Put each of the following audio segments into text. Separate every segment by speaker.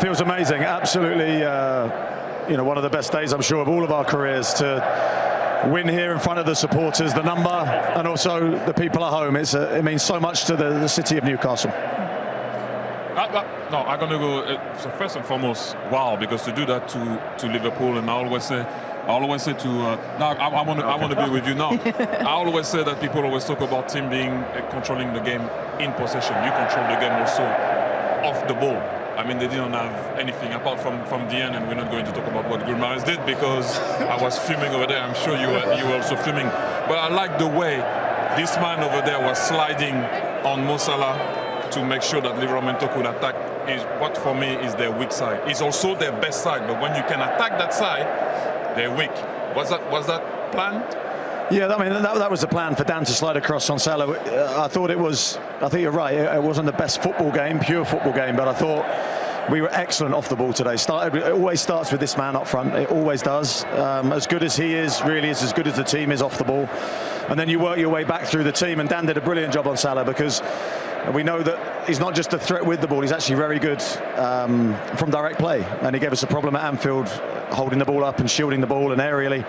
Speaker 1: Feels amazing, absolutely, you know, one of the best days, I'm sure, of all of our careers to win here in front of the supporters, the number, and also the people at home. It means so much to the city of Newcastle.
Speaker 2: No, I'm gonna go. So first and foremost, wow, because to do that to Liverpool, and I always say to now I want to be with you now. I always say that people always talk about team being controlling the game in possession. You control the game also off the ball. I mean, they didn't have anything apart from the end, and we're not going to talk about what Gurmaris did because I was filming over there. I'm sure you were also filming. But I like the way this man over there was sliding on Mo Salah to make sure that Livramento could attack is what for me is their weak side. It's also their best side, but when you can attack that side, they're weak. Was that planned?
Speaker 1: Yeah, I mean, that was the plan for Dan to slide across on Salah. I think you're right. It wasn't the best football game, pure football game, but I thought we were excellent off the ball today. It always starts with this man up front. It always does. As good as he is, really is as good as the team is off the ball. And then you work your way back through the team. And Dan did a brilliant job on Salah because we know that he's not just a threat with the ball. He's actually very good from direct play. And he gave us a problem at Anfield, holding the ball up and shielding the ball and aerially.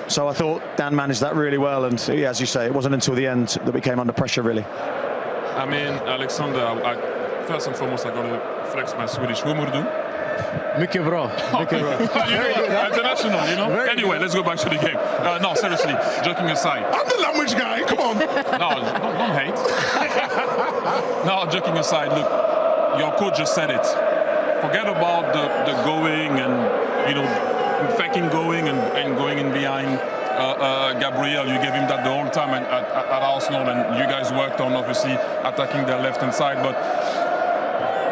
Speaker 1: So I thought Dan managed that really well, and yeah, as you say, it wasn't until the end that we came under pressure, really.
Speaker 2: I mean, Alexander, first and foremost, I got to flex my Swedish. Hur mår du?
Speaker 3: Mycket bra. Mycket bra.
Speaker 2: Very good, international, you know. Anyway, let's go back to the game. No, seriously, joking aside.
Speaker 4: I'm the language guy. Come on.
Speaker 2: No, don't hate. No, joking aside. Look, your coach just said it. Forget about the going and faking going and going in behind Gabriel. You gave him that the whole time at Arsenal, and you guys worked on obviously attacking their left-hand side. But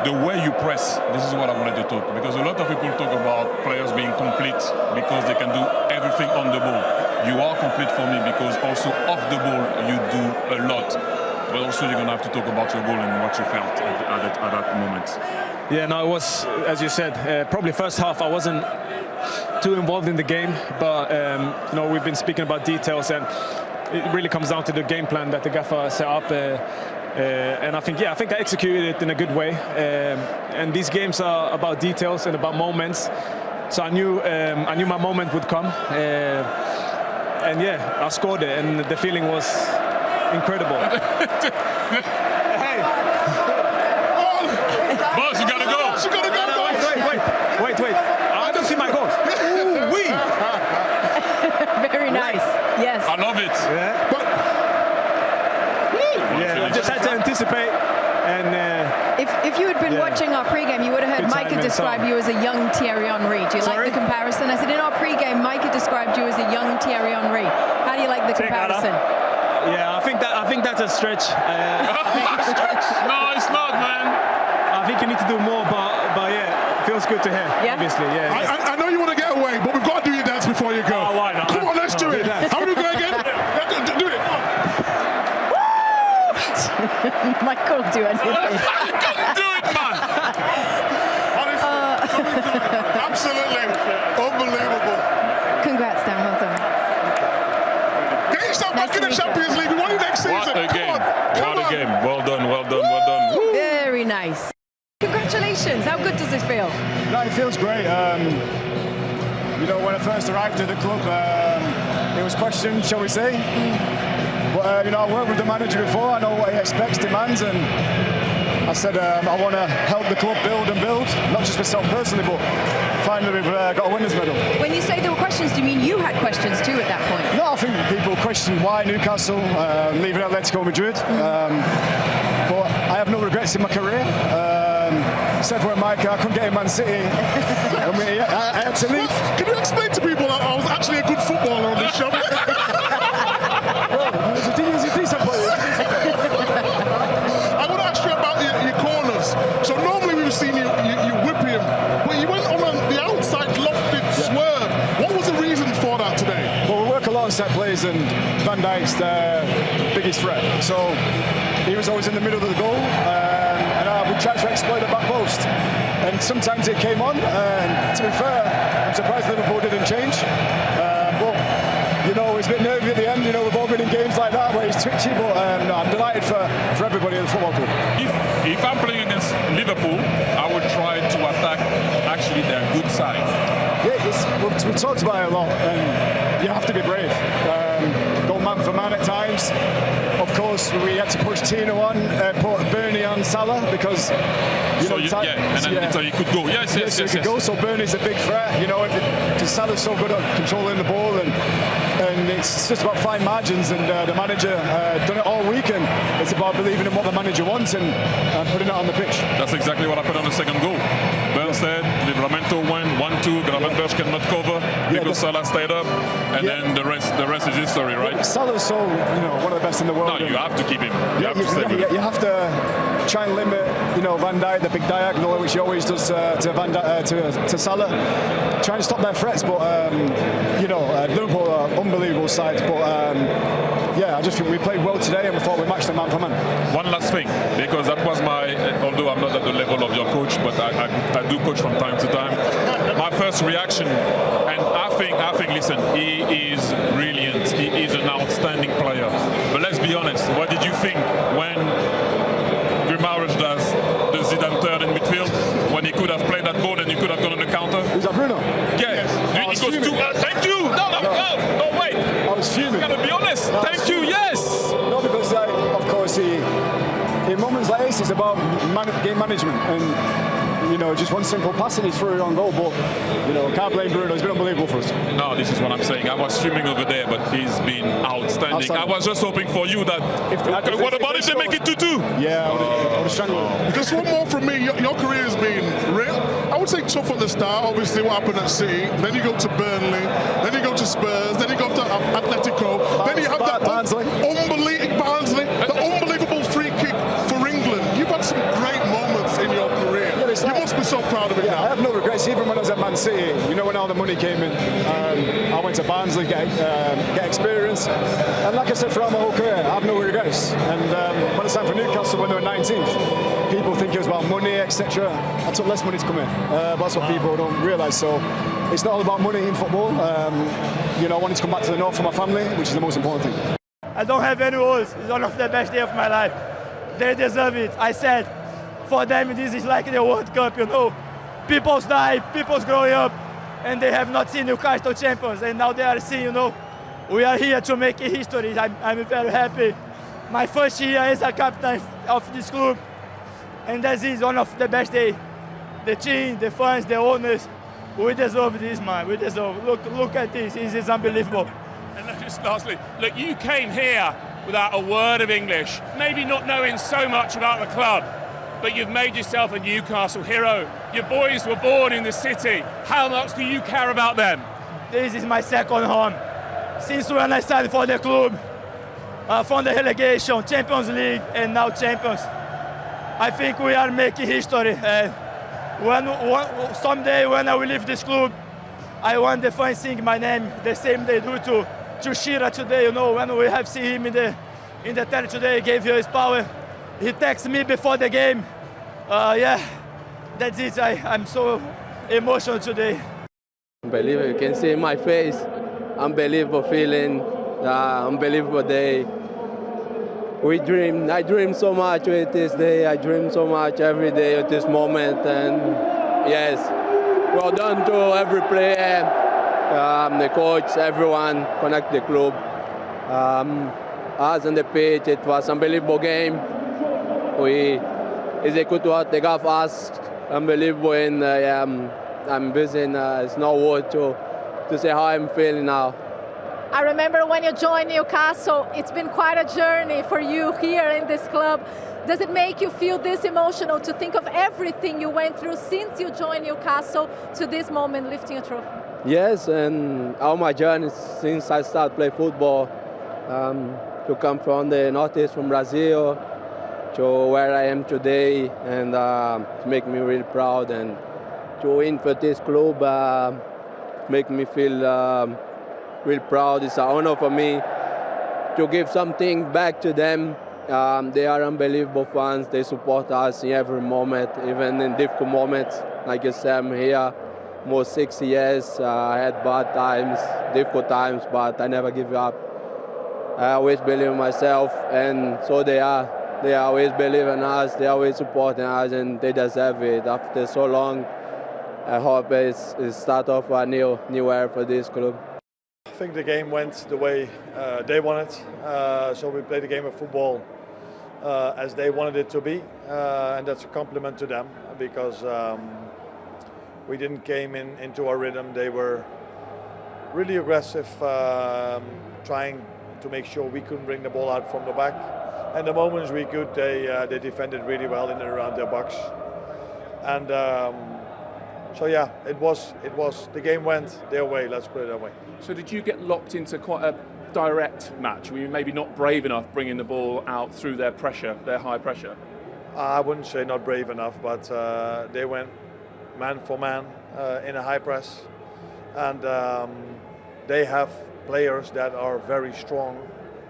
Speaker 2: the way you press, this is what I wanted to talk, because a lot of people talk about players being complete because they can do everything on the ball. You are complete for me because also off the ball you do a lot. But also you're going to have to talk about your goal and what you felt at that moment.
Speaker 3: Yeah, no, it was, as you said, probably first half I wasn't too involved in the game, but we've been speaking about details, and it really comes down to the game plan that the gaffer set up, and I think I executed it in a good way, and these games are about details and about moments, so I knew my moment would come, and yeah, I scored it, and the feeling was incredible. Hey.
Speaker 2: Boss, you gotta go.
Speaker 4: You gotta go.
Speaker 3: Wait. I don't see my goal. Ooh, wee.
Speaker 5: Very nice. Yes.
Speaker 2: I love it.
Speaker 3: Yeah. But, I just had to anticipate. And
Speaker 5: if you had been watching our pre-game, you would have heard Micah describe you as a young Thierry Henry. Do you like the comparison? I said in our pre-game, Micah described you as a young Thierry Henry. How do you like the comparison?
Speaker 3: Yeah, I think that's a stretch.
Speaker 2: No, it's not, man.
Speaker 3: I think you need to do more, but yeah, it feels good to hear. Yeah? Obviously, yeah.
Speaker 4: I know you want to get away, but we've got to do your dance before you go.
Speaker 3: Oh, why not?
Speaker 4: Come on, let's do it. How do we go again? Do it.
Speaker 5: Michael will do anything.
Speaker 2: You can't do it, man.
Speaker 4: Absolutely unbelievable.
Speaker 5: Congrats, Dan. Well done.
Speaker 4: Get yourself back in the Champions League. We want you next season.
Speaker 2: What a game.
Speaker 4: Come on.
Speaker 2: What a game. Well done. Woo.
Speaker 5: Very nice. Congratulations. How good does this feel?
Speaker 6: No, it feels great. When I first arrived at the club, it was questioned, shall we say. But, I worked with the manager before. I know what he expects, demands, and I said I want to help the club build, not just myself personally, but finally we've got a winners' medal.
Speaker 5: When you say there were questions, do you mean you had questions too at that point?
Speaker 6: No, I think people question why Newcastle, leaving Atletico Madrid. But I have no regrets in my career. Except for Micah, I couldn't get in Man City. I had to leave.
Speaker 4: Can you explain to people that I was actually a good footballer on this show?
Speaker 6: He's a decent player.
Speaker 4: I want to ask you about your corners. So normally we've seen you whip him, but you went on the outside lofted swerve. What was the reason for that today?
Speaker 6: Well, we work a lot on set plays, and Van Dijk's the biggest threat. So he was always in the middle of the goal, and we tried to exploit the back post. And sometimes it came on, and to be fair, I'm surprised Liverpool didn't change. But it's a bit nervy at the end. We've all been in games like that where he's twitchy, but I'm delighted for everybody at the football club.
Speaker 2: If I'm playing against Liverpool, I would try to attack side?
Speaker 6: Yeah, we've talked about it a lot, and you have to be brave. Go man for man at times. Of course, we had to push Tino on, put Bernie on Salah because
Speaker 2: so he could go. Yes.
Speaker 6: He could go. So Bernie's a big threat. You know, because Salah's so good at controlling the ball, and it's just about fine margins. And the manager done it all week, and it's about believing in what the manager wants and putting it on the pitch.
Speaker 2: That's exactly what happened on the second goal. Bernstead, Livramento went 1-2. Gravenberch cannot cover because Salah stayed up, and then the rest is history, right?
Speaker 6: Salah's so one of the best in the world.
Speaker 2: No, you have to keep him.
Speaker 6: You have to try and limit, Van Dijk, the big diagonal, which he always does to Salah. Trying to stop their threats, but Liverpool are unbelievable sides. But I just think we played well today, and we thought we matched them man for man.
Speaker 2: One last thing, because that was although I'm not at the level of your coach, but I do coach from time to time. My first reaction, and I think, listen, he is brilliant. He is an outstanding player. But let's be honest, what did you think when Grimares does the Zidane turn in midfield, when he could have played that ball and he could have gone on the counter?
Speaker 6: Is that Bruno?
Speaker 2: Yes. He goes to, thank you! No, wait!
Speaker 6: I was fuming.
Speaker 2: You gotta be honest. Thank you, yes!
Speaker 6: No, because of course in moments like this it's about game management, and just one simple pass and he's through it on goal. But can't blame Bruno. He's been unbelievable for us.
Speaker 2: No, this is what I'm saying. I was streaming over there, but he's been outstanding. I was just hoping for you that. What about if they make it 2-2?
Speaker 6: Yeah, I was trying to.
Speaker 4: Just one more from me. Your career has been real. I would say tough at the start. Obviously, what happened at City. Then you go to Burnley. Then you go to Spurs. Then you go to Atletico. Then you have that unbelievable free kick for England. You've had some great moments in your career. You must be so proud of it now.
Speaker 6: I have no regrets. Even when I was at Man City, when all the money came in, I went to Barnsley, get experience. And like I said, throughout my whole career, I have no regrets. And when I signed for Newcastle when they were 19th, people think it was about money, etc. I took less money to come in. But that's what people don't realise. So it's not all about money in football. I wanted to come back to the north for my family, which is the most important thing.
Speaker 7: I don't have any words. It's one of the best days of my life. They deserve it. I said, for them this is like the World Cup, People's die, people's growing up, and they have not seen Newcastle champions, and now they are seeing, we are here to make history. I'm very happy. My first year as a captain of this club, and this is one of the best days. The team, the fans, the owners, we deserve this, man. We deserve. Look at this. This is unbelievable.
Speaker 8: And just lastly, look, you came here without a word of English, maybe not knowing so much about the club, but you've made yourself a Newcastle hero. Your boys were born in the city. How much do you care about them?
Speaker 7: This is my second home. Since when I started for the club, from the relegation, Champions League, and now champions. I think we are making history. Someday when I will leave this club, I want the fans sing my name the same they do to Shearer today. When we have seen him in the telly today, he gave you his power. He texted me before the game. That's it. I'm so emotional today.
Speaker 9: Unbelievable. You can see in my face. Unbelievable feeling. Unbelievable day. I dream so much with this day. I dream so much every day with this moment. And yes, well done to every player, the coach, everyone, connect the club. Us on the pitch, it was an unbelievable game. We execute what they gave us, unbelievable, and I'm busy, and it's no word to say how I'm feeling now.
Speaker 10: I remember when you joined Newcastle, it's been quite a journey for you here in this club. Does it make you feel this emotional to think of everything you went through since you joined Newcastle to this moment lifting a trophy?
Speaker 9: Yes, and all my journey since I started playing football, to come from the northeast, from Brazil, to where I am today, and to make me really proud, and to win for this club make me feel really proud. It's an honor for me to give something back to them. They are unbelievable fans. They support us in every moment, even in difficult moments. Like I said, I'm here almost 6 years. I had bad times, difficult times, but I never give up. I always believe in myself, and so they are. They always believe in us. They always supporting us, and they deserve it. After so long, I hope it's start off a new era for this club.
Speaker 11: I think the game went the way they wanted, so we played a game of football as they wanted it to be, and that's a compliment to them because we didn't came into our rhythm. They were really aggressive, trying to make sure we couldn't bring the ball out from the back. And the moments we could, they defended really well in and around their box. And so yeah, it was the game went their way. Let's put it that way.
Speaker 12: So did you get locked into quite a direct match? Were you maybe not brave enough bringing the ball out through their pressure, their high pressure?
Speaker 11: I wouldn't say not brave enough, but they went man for man in a high press, and they have players that are very strong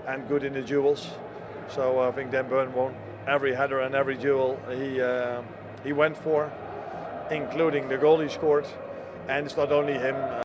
Speaker 11: and good in the duels. So I think Dan Burn won every header and every duel he went for, including the goal he scored. And it's not only him.